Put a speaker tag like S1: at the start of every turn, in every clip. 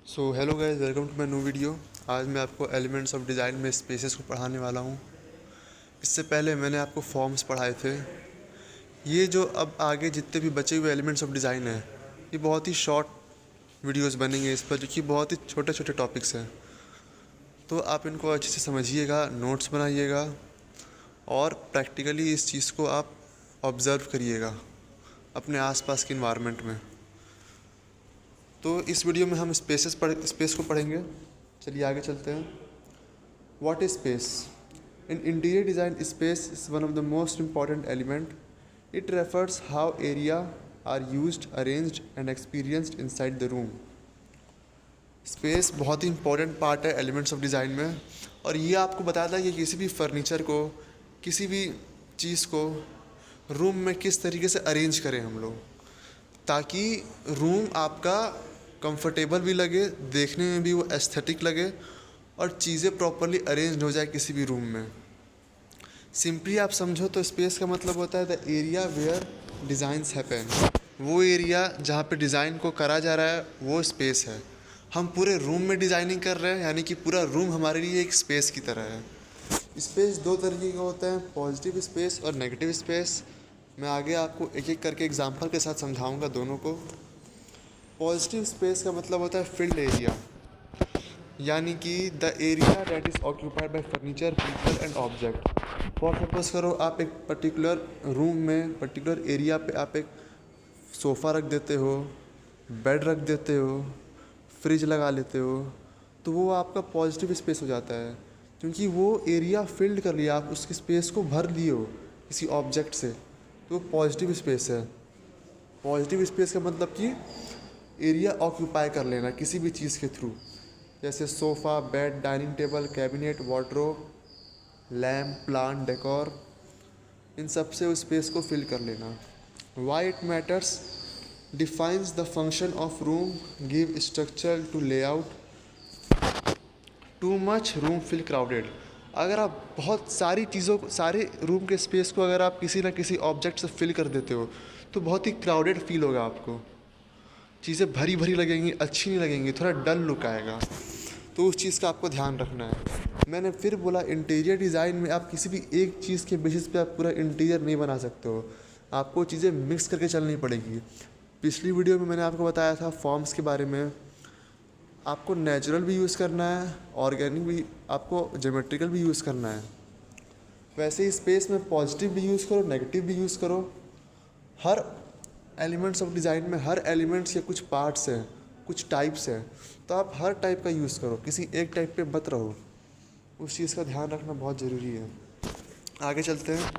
S1: Hello guys, welcome to my new video. आज मैं आपको एलिमेंट्स ऑफ डिज़ाइन में स्पेसेस को पढ़ाने वाला हूँ। इससे पहले मैंने आपको फॉर्म्स पढ़ाए थे। ये जो अब आगे जितने भी बचे हुए एलिमेंट्स ऑफ डिज़ाइन हैं, ये बहुत ही शॉर्ट वीडियोस बनेंगे इस पर, जो कि बहुत ही छोटे छोटे टॉपिक्स हैं। तो आप इनको अच्छे से समझिएगा, नोट्स बनाइएगा और प्रैक्टिकली इस चीज़ को आप ऑब्ज़र्व करिएगा अपने आसपास के इन्वायरमेंट में। तो इस वीडियो में हम स्पेस को पढ़ेंगे। चलिए आगे चलते हैं। What is space? In interior design, space is one of the most important element. It refers how area are used, arranged and experienced inside the room. Space बहुत ही इंपॉर्टेंट पार्ट है एलिमेंट्स ऑफ डिज़ाइन में, और ये आपको बताता है कि किसी भी फर्नीचर को, किसी भी चीज़ को रूम में किस तरीके से अरेंज करें हम लोग, ताकि रूम आपका कंफर्टेबल भी लगे, देखने में भी वो एस्थेटिक लगे और चीज़ें प्रॉपरली अरेंज हो जाए किसी भी रूम में। सिंपली आप समझो तो स्पेस का मतलब होता है the area where designs happen. वो एरिया जहाँ पे डिज़ाइन को करा जा रहा है वो स्पेस है। हम पूरे रूम में डिज़ाइनिंग कर रहे हैं, यानी कि पूरा रूम हमारे लिए एक स्पेस की तरह है। स्पेस दो तरीके का होता है, पॉजिटिव स्पेस और नेगेटिव स्पेस। मैं आगे आपको एक एक करके एग्जांपल के साथ समझाऊंगा दोनों को। पॉजिटिव स्पेस का मतलब होता है फील्ड एरिया, यानी कि the area that is occupied by furniture, people and object. For suppose करो आप एक पर्टिकुलर रूम में, पर्टिकुलर एरिया पे आप एक सोफ़ा रख देते हो, बेड रख देते हो, फ्रिज लगा लेते हो, तो वो आपका पॉजिटिव स्पेस हो जाता है, क्योंकि वो एरिया फिल्ड कर लिया, आप उसकी स्पेस को भर लिए हो किसी ऑब्जेक्ट से, तो पॉजिटिव स्पेस है। पॉजिटिव स्पेस का मतलब कि एरिया ऑक्यूपाई कर लेना किसी भी चीज़ के थ्रू, जैसे sofa, bed, dining table, cabinet, wardrobe, lamp, plant, decor, इन सब से उस स्पेस को फिल कर लेना। Why it matters, defines the function of room, give structure to layout. Too much room feel crowded. अगर आप बहुत सारी चीज़ों को, सारे रूम के स्पेस को अगर आप किसी ना किसी ऑब्जेक्ट से फिल कर देते हो, तो बहुत ही क्राउडेड फील होगा आपको। चीज़ें भरी भरी लगेंगी, अच्छी नहीं लगेंगी, थोड़ा डल लुक आएगा। तो उस चीज़ का आपको ध्यान रखना है। मैंने फिर बोला, इंटीरियर डिज़ाइन में आप किसी भी एक चीज़ के बेसिस पे आप पूरा इंटीरियर नहीं बना सकते हो, आपको चीज़ें मिक्स करके चलनी पड़ेगी। पिछली वीडियो में मैंने आपको बताया था फॉर्म्स के बारे में। आपको नेचुरल भी यूज़ करना है, ऑर्गेनिक भी, आपको ज्योमेट्रिकल भी यूज़ करना है। वैसे ही स्पेस में पॉजिटिव भी यूज़ करो, नेगेटिव भी यूज़ करो। हर एलिमेंट्स ऑफ डिज़ाइन में हर एलिमेंट्स के कुछ पार्ट्स हैं, कुछ टाइप्स हैं, तो आप हर टाइप का यूज़ करो, किसी एक टाइप पे मत रहो। उस चीज़ का ध्यान रखना बहुत ज़रूरी है। आगे चलते हैं।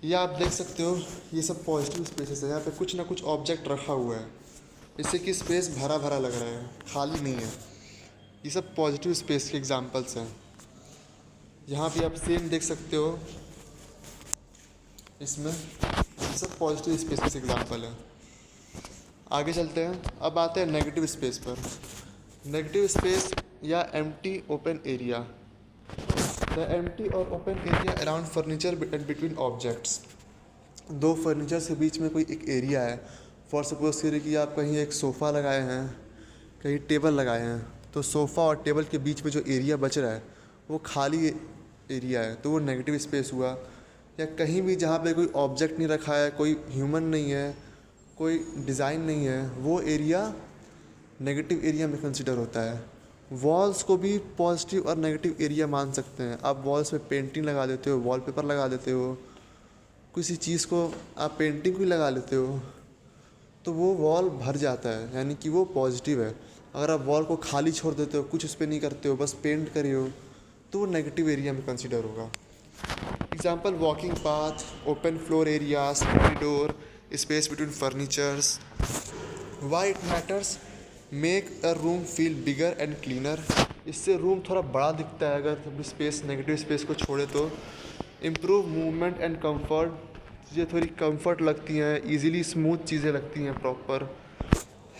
S1: ये आप देख सकते हो, ये सब पॉजिटिव स्पेसेस है। यहाँ पे कुछ ना कुछ ऑब्जेक्ट रखा हुआ है, इससे कि स्पेस भरा भरा लग रहा है, खाली नहीं है। ये सब पॉजिटिव स्पेस के एग्जांपल्स हैं। यहाँ भी आप सेम देख सकते हो, इसमें ये सब पॉजिटिव स्पेस के एग्जांपल है। आगे चलते हैं। अब आते हैं नेगेटिव स्पेस पर। नेगेटिव स्पेस या empty open area, the empty और open area around furniture and between objects. दो फर्नीचर के बीच में कोई एक एरिया है। फॉर सपोज करिए कि आप कहीं एक सोफ़ा लगाए हैं, कहीं टेबल लगाए हैं, तो सोफ़ा और टेबल के बीच में जो एरिया बच रहा है वो खाली एरिया है, तो वो नेगेटिव स्पेस हुआ। या कहीं भी जहाँ पे कोई ऑब्जेक्ट नहीं रखा है, कोई ह्यूमन नहीं है, कोई डिज़ाइन नहीं है, वो एरिया नेगेटिव एरिया में कंसिडर होता है। वॉल्स को भी पॉजिटिव और नेगेटिव एरिया मान सकते हैं। आप वॉल्स पे पेंटिंग लगा देते हो, वॉलपेपर लगा देते हो, किसी चीज़ को आप पेंटिंग भी लगा लेते हो, तो वो वॉल भर जाता है, यानी कि वो पॉजिटिव है। अगर आप वॉल को खाली छोड़ देते हो, कुछ उस पर नहीं करते हो, बस पेंट करे हो, तो वो नेगेटिव एरिया में कंसिडर होगा। Example, walking path, open floor areas, corridor, space between furnitures. Y it matters, make a room feel bigger and cleaner. इससे रूम थोड़ा बड़ा दिखता है अगर स्पेस, नेगेटिव स्पेस को छोड़े तो। इम्प्रूव मूवमेंट एंड कंफर्ट, चीज़ें थोड़ी कंफर्ट लगती हैं, इजीली स्मूथ चीज़ें लगती हैं proper.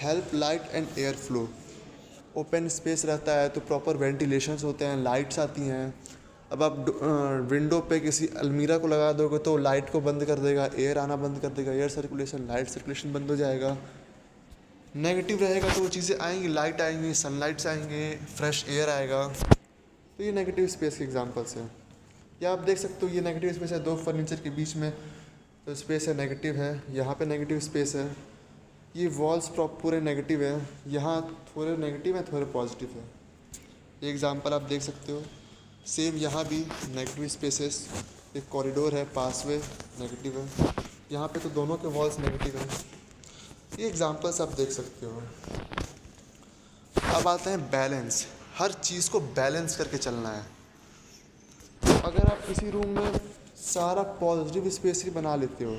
S1: Help light and air flow, open space रहता है तो प्रॉपर वेंटिलेशंस होते हैं, लाइट्स आती हैं। अब आप विंडो पे किसी अलमीरा को लगा दोगे तो लाइट को बंद कर देगा, एयर आना बंद कर देगा, एयर सर्कुलेशन, लाइट सर्कुलेशन बंद हो जाएगा। नेगेटिव रहेगा तो वो चीज़ें आएंगी, लाइट आएंगी, सनलाइट्स आएंगे, फ्रेश एयर आएगा। तो ये नेगेटिव स्पेस के एग्जांपल्स हैं। या आप देख सकते हो ये नेगेटिव स्पेस है, दो फर्नीचर के बीच में तो स्पेस है, नेगेटिव है। यहाँ पे नेगेटिव स्पेस है। ये वॉल्स पूरे नेगेटिव हैं, यहाँ थोड़े नेगेटिव है, थोड़े पॉजिटिव है। ये एग्जांपल आप देख सकते हो। सेम यहाँ भी नेगेटिव स्पेसेस, एक कॉरिडोर है, पासवे नेगेटिव है। यहाँ पे तो दोनों के वॉल्स नेगेटिव हैं। ये एग्जांपल्स आप देख सकते हो। अब आते हैं बैलेंस। हर चीज़ को बैलेंस करके चलना है। तो अगर आप किसी रूम में सारा पॉजिटिव स्पेस ही बना लेते हो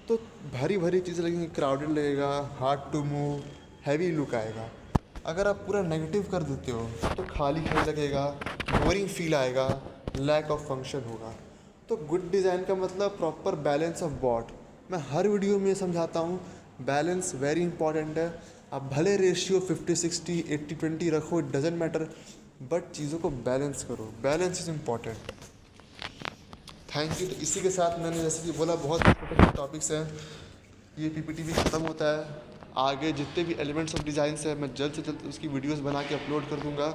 S1: तो भरी भरी चीज़ें लगेंगी, क्राउडेड लगेगा, hard to move, heavy look आएगा। अगर आप पूरा नेगेटिव कर देते हो तो खाली खाली लगेगा, बोरिंग फील आएगा, लैक ऑफ फंक्शन होगा। तो गुड डिज़ाइन का मतलब प्रॉपर बैलेंस ऑफ बॉट। मैं हर वीडियो में समझाता हूँ, बैलेंस वेरी इंपॉर्टेंट है। आप भले रेशियो 50-60, 80-20 रखो, इट डजेंट मैटर, बट चीज़ों को बैलेंस करो। Balance is important. Thank you. तो इसी के साथ मैंने जैसे कि बोला, बहुत छोटे टॉपिक्स हैं। ये पीपीटी भी ख़त्म होता है। आगे जितने भी एलिमेंट्स ऑफ डिज़ाइंस है मैं जल्द से जल्द उसकी वीडियोस बना के अपलोड कर दूंगा।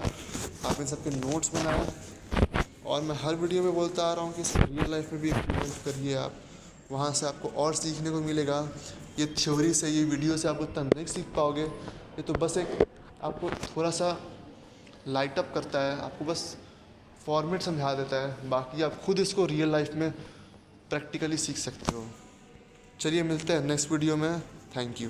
S1: आप इन सबके नोट्स बनाएं। और मैं हर वीडियो में बोलता आ रहा हूँ कि रियल लाइफ में भी इम्प्लीमेंट करिए आप, वहाँ से आपको और सीखने को मिलेगा। ये थ्योरी से, ये वीडियो से आप उतना नहीं सीख पाओगे। ये तो बस एक आपको थोड़ा सा लाइट अप करता है, आपको बस फॉर्मेट समझा देता है। बाकी आप खुद इसको रियल लाइफ में प्रैक्टिकली सीख सकते हो। चलिए मिलते हैं नेक्स्ट वीडियो में। Thank you.